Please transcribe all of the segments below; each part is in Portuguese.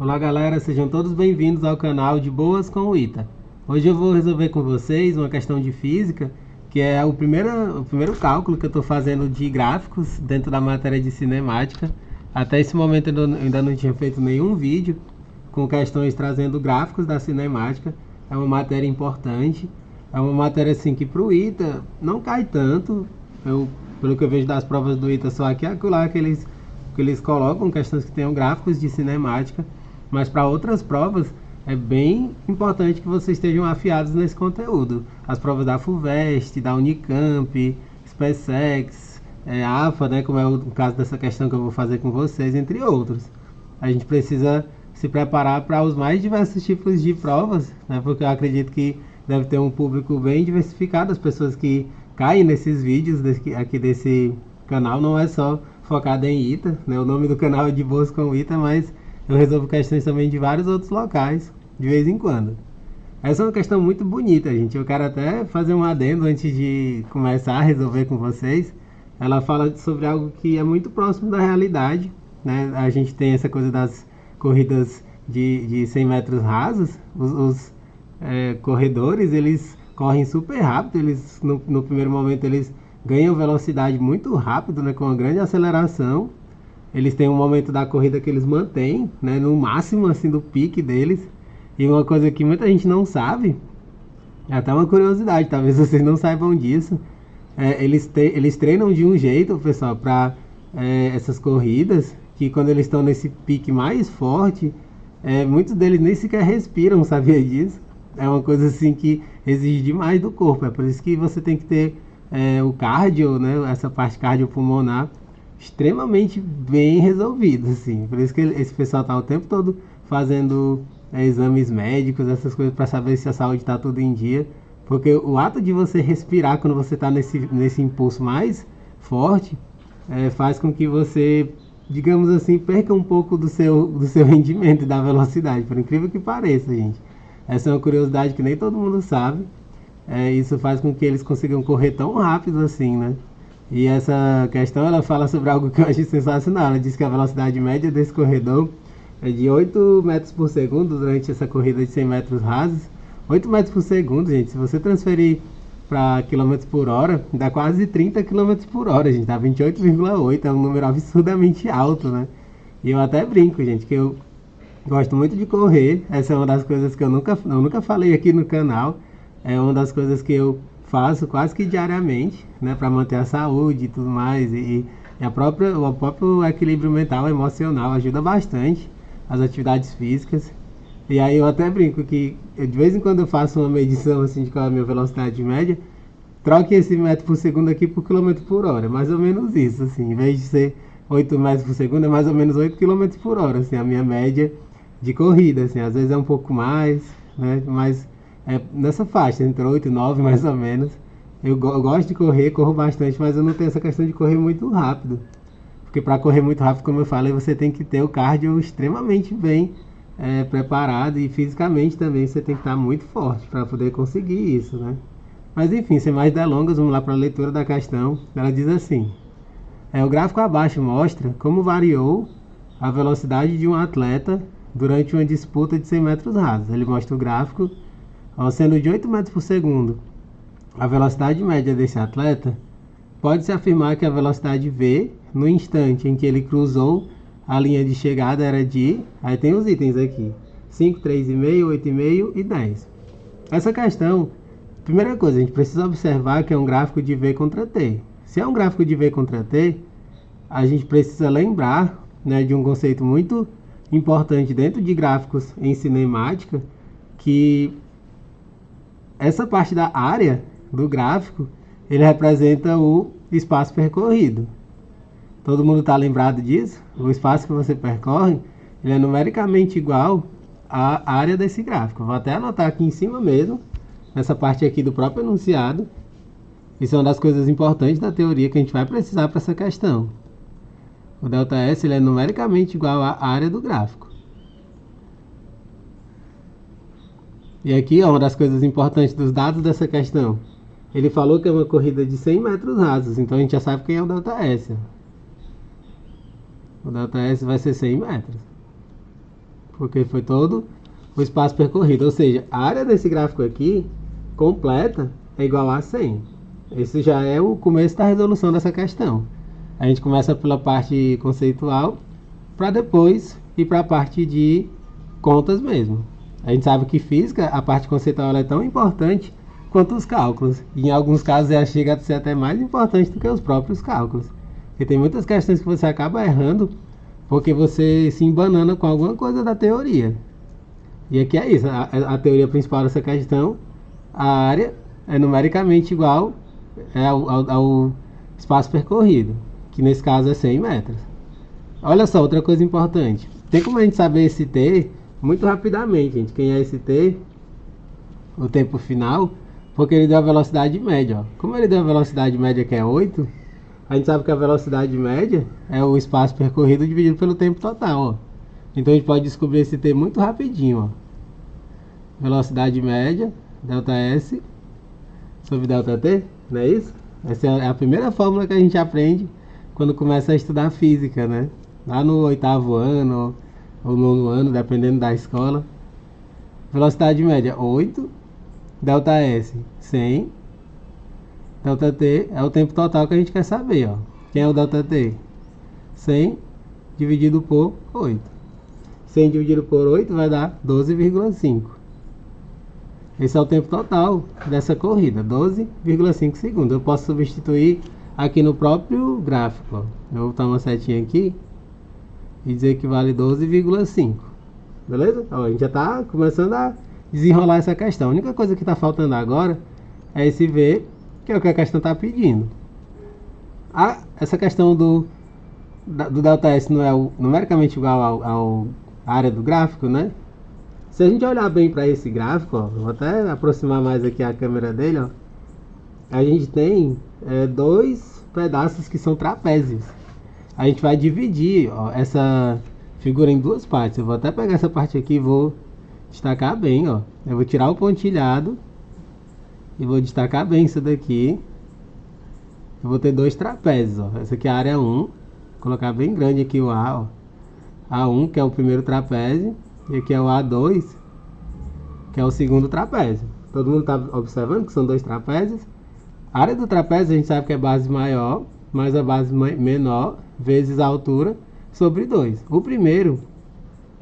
Olá galera, sejam todos bem-vindos ao canal de Boas com o Ita. Hoje eu vou resolver com vocês uma questão de física, que é o primeiro cálculo que eu estou fazendo de gráficos dentro da matéria de cinemática. Até esse momento eu ainda não tinha feito nenhum vídeo com questões trazendo gráficos da cinemática. É uma matéria importante, é uma matéria assim que para o Ita não cai tanto. Pelo que eu vejo das provas do Ita, só aqui e acolá que eles colocam questões que tenham gráficos de cinemática, mas para outras provas é bem importante que vocês estejam afiados nesse conteúdo. As provas da FUVEST, da Unicamp, SpaceX, AFA, né, como é o caso dessa questão que eu vou fazer com vocês, entre outros. A gente precisa se preparar para os mais diversos tipos de provas, né, porque eu acredito que deve ter um público bem diversificado. As pessoas que caem nesses vídeos aqui desse canal não é só focado em Ita, né? O nome do canal é de Boas com Ita, mas eu resolvo questões também de vários outros locais, de vez em quando. Essa é uma questão muito bonita, gente. Eu quero até fazer um adendo antes de começar a resolver com vocês. Ela fala sobre algo que é muito próximo da realidade, né? A gente tem essa coisa das corridas de 100 metros rasos. Os corredores, eles correm super rápido. Eles, no primeiro momento, eles ganham velocidade muito rápido, né, com uma grande aceleração. Eles têm um momento da corrida que eles mantêm, né, no máximo assim do pique deles. E uma coisa que muita gente não sabe, é até uma curiosidade, talvez vocês não saibam disso, eles treinam de um jeito, pessoal, para essas corridas, que quando eles estão nesse pique mais forte, muitos deles nem sequer respiram, sabia disso? É uma coisa assim que exige demais do corpo. É por isso que você tem que ter o cardio, né, essa parte cardiopulmonar extremamente bem resolvida, assim. Por isso que esse pessoal tá o tempo todo fazendo exames médicos, essas coisas, para saber se a saúde está tudo em dia. Porque o ato de você respirar quando você está nesse impulso mais forte faz com que você, digamos assim, perca um pouco do seu rendimento e da velocidade, por incrível que pareça, gente. Essa é uma curiosidade que nem todo mundo sabe. Isso faz com que eles consigam correr tão rápido assim, né? E essa questão, ela fala sobre algo que eu achei sensacional. Ela diz que a velocidade média desse corredor é de 8 metros por segundo durante essa corrida de 100 metros rasos. 8 metros por segundo, gente, se você transferir para quilômetros por hora, dá quase 30 quilômetros por hora, gente. Dá 28,8, é um número absurdamente alto, né? E eu até brinco, gente, que eu gosto muito de correr. Essa é uma das coisas que eu nunca falei aqui no canal. É uma das coisas que eu faço quase que diariamente, né, para manter a saúde e tudo mais. E o próprio equilíbrio mental e emocional ajuda bastante as atividades físicas. E aí eu até brinco que de vez em quando eu faço uma medição assim de qual é a minha velocidade média. Troque esse metro por segundo aqui por quilômetro por hora, mais ou menos isso, assim. Em vez de ser 8 metros por segundo, é mais ou menos 8 quilômetros por hora, assim, a minha média de corrida, assim. Às vezes é um pouco mais, né, mas nessa faixa, entre 8 e 9 mais ou menos. Eu gosto de correr, corro bastante, mas eu não tenho essa questão de correr muito rápido. Porque para correr muito rápido, como eu falei, você tem que ter o cardio extremamente bem preparado, e fisicamente também você tem que estar muito forte para poder conseguir isso, né? Mas enfim, sem mais delongas, vamos lá para a leitura da questão. Ela diz assim: o gráfico abaixo mostra como variou a velocidade de um atleta durante uma disputa de 100 metros rasos. Ele mostra o gráfico, sendo de 8 metros por segundo a velocidade média desse atleta. Pode-se afirmar que a velocidade V, no instante em que ele cruzou a linha de chegada, era de... Aí tem os itens aqui: 5, 3,5, 8,5 e 10. Essa questão, primeira coisa, a gente precisa observar que é um gráfico de V contra T. Se é um gráfico de V contra T, a gente precisa lembrar, né, de um conceito muito importante dentro de gráficos em cinemática, que essa parte da área do gráfico, ele representa o espaço percorrido. Todo mundo está lembrado disso? O espaço que você percorre, ele é numericamente igual à área desse gráfico. Vou até anotar aqui em cima mesmo, nessa parte aqui do próprio enunciado. Isso é uma das coisas importantes da teoria que a gente vai precisar para essa questão. O ΔS, ele é numericamente igual à área do gráfico. E aqui, ó, uma das coisas importantes dos dados dessa questão. Ele falou que é uma corrida de 100 metros rasos, então a gente já sabe quem é o ΔS. O ΔS vai ser 100 metros. porque foi todo o espaço percorrido. Ou seja, a área desse gráfico aqui, completa, é igual a 100. Esse já é o começo da resolução dessa questão. A gente começa pela parte conceitual, para depois ir para a parte de contas mesmo. A gente sabe que física, a parte conceitual é tão importante quanto os cálculos. E em alguns casos ela chega a ser até mais importante do que os próprios cálculos. Porque tem muitas questões que você acaba errando porque você se embanana com alguma coisa da teoria. E aqui é isso, a teoria principal dessa questão, a área é numericamente igual ao espaço percorrido, que nesse caso é 100 metros. Olha só, outra coisa importante. Tem como a gente saber esse T muito rapidamente, gente. Quem é esse T? O tempo final, porque ele deu a velocidade média. Ó. Como ele deu a velocidade média que é 8, a gente sabe que a velocidade média é o espaço percorrido dividido pelo tempo total. Ó. Então a gente pode descobrir esse T muito rapidinho. Ó. Velocidade média, ΔS, sobre ΔT, não é isso? Essa é a primeira fórmula que a gente aprende quando começa a estudar física, né? Lá no 8º ano ou 9º ano, dependendo da escola. Velocidade média 8, ΔS 100, ΔT é o tempo total que a gente quer saber, ó. Quem é o ΔT? 100 dividido por 8. 100 dividido por 8 vai dar 12,5. Esse é o tempo total dessa corrida, 12,5 segundos. Eu posso substituir aqui no próprio gráfico. Ó. Eu vou botar uma setinha aqui e dizer que vale 12,5. Beleza? Ó, a gente já está começando a desenrolar essa questão. A única coisa que está faltando agora é esse V, que é o que a questão está pedindo. Essa questão do ΔS não é numericamente igual à área do gráfico, né? Se a gente olhar bem para esse gráfico, ó, vou até aproximar mais aqui a câmera dele, ó, a gente tem dois pedaços que são trapézios. A gente vai dividir ó, essa figura em duas partes. Eu vou até pegar essa parte aqui e vou destacar bem. Ó. Eu vou tirar o pontilhado e vou destacar bem isso daqui. Eu vou ter dois trapézios. Ó. Essa aqui é a área 1. Vou colocar bem grande aqui o A. Ó. A1, que é o primeiro trapézio. E aqui é o A2, que é o segundo trapézio. Todo mundo está observando que são dois trapézios. A área do trapézio a gente sabe que é base maior, mais a base menor, vezes a altura, sobre 2. O primeiro,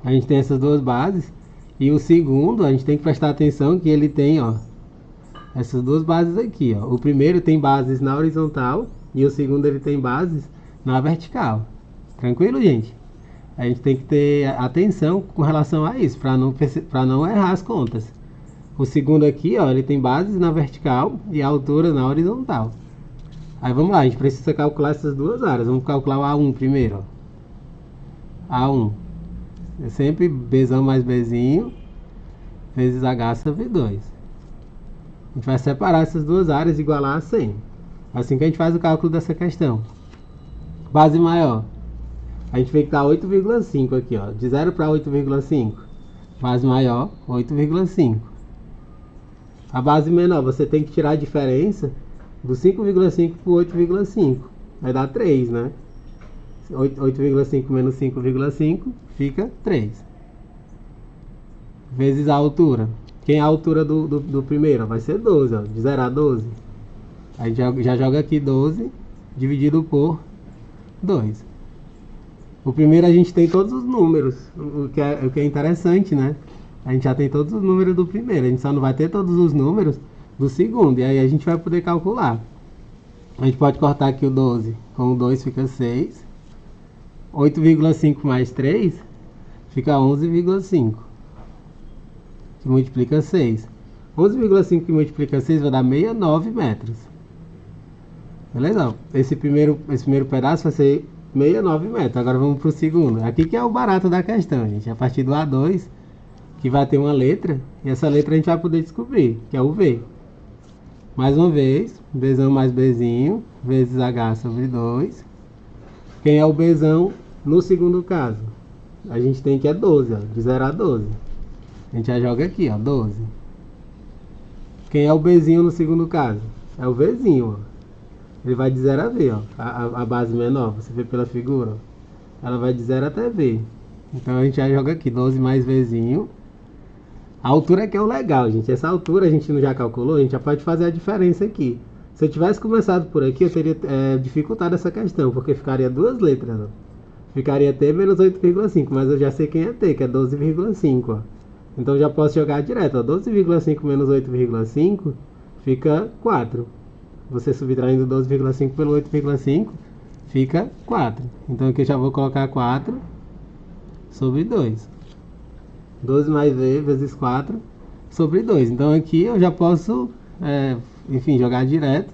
a gente tem essas duas bases. E o segundo, a gente tem que prestar atenção que ele tem, ó, essas duas bases aqui. Ó. O primeiro tem bases na horizontal e o segundo ele tem bases na vertical. Tranquilo, gente? A gente tem que ter atenção com relação a isso, para não errar as contas. O segundo aqui, ó, ele tem bases na vertical e a altura na horizontal. Aí vamos lá, a gente precisa calcular essas duas áreas. Vamos calcular o A1 primeiro. Ó. A1 é sempre Bzão mais Bzinho vezes H sobre 2. A gente vai separar essas duas áreas e igualar a 100. Assim que a gente faz o cálculo dessa questão. Base maior. A gente vê que dá 8,5 aqui, ó. De 0 para 8,5. Base maior, 8,5. A base menor, você tem que tirar a diferença do 5,5 para o 8,5. Vai dar 3, né? 8,5 menos 5,5 fica 3. Vezes a altura. Quem é a altura do primeiro? Vai ser 12, ó. De 0 a 12. A gente já joga aqui 12 dividido por 2. O primeiro a gente tem todos os números, o que é interessante, né? A gente já tem todos os números do primeiro, a gente só não vai ter todos os números do segundo, e aí a gente vai poder calcular. A gente pode cortar aqui o 12, com o 2 fica 6, 8,5 mais 3 fica 11,5, que multiplica 6. 11,5 que multiplica 6 vai dar 69 metros. Beleza? Esse primeiro pedaço vai ser 69 metros. Agora vamos para o segundo. Aqui que é o barato da questão, gente. A partir do A2, que vai ter uma letra. E essa letra a gente vai poder descobrir, que é o V. Mais uma vez, Bzão mais Bzinho, vezes H sobre 2. Quem é o Bzão no segundo caso? A gente tem que é 12, ó, de 0 a 12. A gente já joga aqui, ó, 12. Quem é o Bzinho no segundo caso? É o Vzinho, ó. Ele vai de 0 a V, ó. A base menor, você vê pela figura, ó. Ela vai de 0 até V. Então a gente já joga aqui 12 mais Vzinho. A altura que é o legal, gente. Essa altura a gente não já calculou, a gente já pode fazer a diferença aqui. Se eu tivesse começado por aqui, eu teria dificultado essa questão, porque ficaria duas letras, ó. Ficaria T menos 8,5, mas eu já sei quem é T, que é 12,5, ó. Então já posso jogar direto, ó. 12,5 menos 8,5 fica 4. Você subtraindo 12,5 pelo 8,5 fica 4. Então aqui eu já vou colocar 4 sobre 2. 12 mais V vezes 4 sobre 2. Então aqui eu já posso, enfim, jogar direto,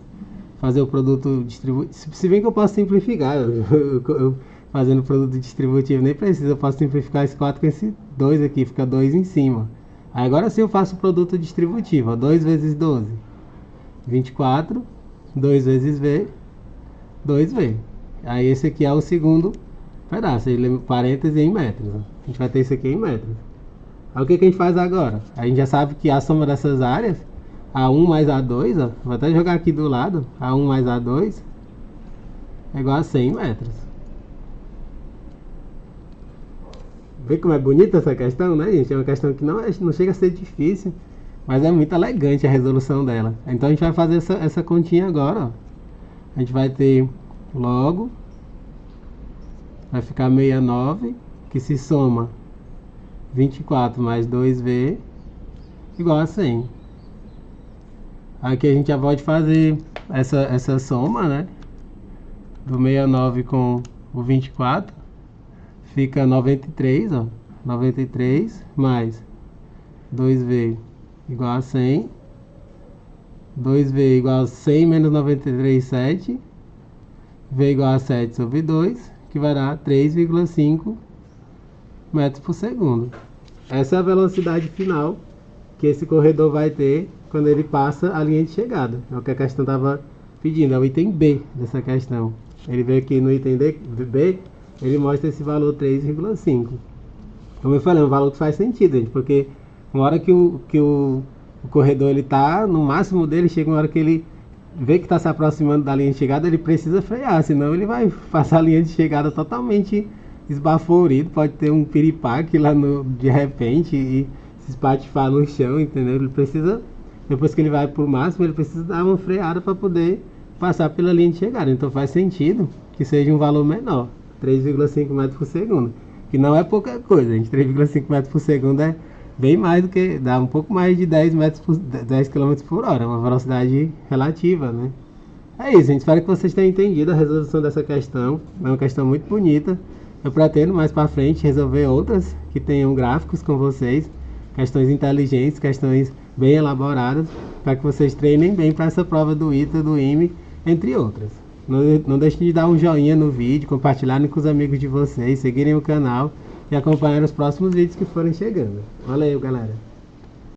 fazer o produto distributivo. Se bem que eu posso simplificar, eu fazendo produto distributivo nem precisa, eu posso simplificar esse 4 com esse 2 aqui, fica 2 em cima. Aí agora sim eu faço o produto distributivo, ó, 2 vezes 12, 24, 2 vezes V, 2V. Aí esse aqui é o segundo pedaço, ele parêntese em metros, ó. A gente vai ter isso aqui em metros. Aí o que a gente faz agora? A gente já sabe que a soma dessas áreas, A1 mais A2, ó, vou até jogar aqui do lado, A1 mais A2 é igual a 100 metros. Vê como é bonita essa questão, né, gente? É uma questão que não chega a ser difícil, mas é muito elegante a resolução dela. Então a gente vai fazer essa continha agora, ó. A gente vai ter logo, vai ficar 69, que se soma 24 mais 2V igual a 100. Aqui a gente já pode fazer essa soma, né? Do 69 com o 24 fica 93, ó. 93 mais 2V igual a 100. 2V igual a 100 menos 93, 7. V igual a 7 sobre 2, que vai dar 3,5 metros por segundo. Essa é a velocidade final que esse corredor vai ter quando ele passa a linha de chegada. É o que a questão estava pedindo, é o item B dessa questão. Ele veio aqui no item B, ele mostra esse valor 3,5. Como eu falei, é um valor que faz sentido, gente, porque uma hora que o corredor ele está no máximo dele, chega uma hora que ele vê que está se aproximando da linha de chegada, ele precisa frear, senão ele vai passar a linha de chegada totalmente esbaforido, pode ter um piripaque lá de repente e se espatifar no chão, entendeu? Ele precisa, depois que ele vai pro máximo, ele precisa dar uma freada para poder passar pela linha de chegada. Então faz sentido que seja um valor menor, 3,5 metros por segundo, que não é pouca coisa, gente. 3,5 metros por segundo é bem mais do que, dá um pouco mais de 10 km por hora, uma velocidade relativa, né? É isso, gente. Espero que vocês tenham entendido a resolução dessa questão. É uma questão muito bonita. Eu pretendo mais para frente resolver outras que tenham gráficos com vocês, questões inteligentes, questões bem elaboradas, para que vocês treinem bem para essa prova do ITA, do IME, entre outras. Não deixem de dar um joinha no vídeo, compartilharem com os amigos de vocês, seguirem o canal e acompanhar os próximos vídeos que forem chegando. Valeu, galera!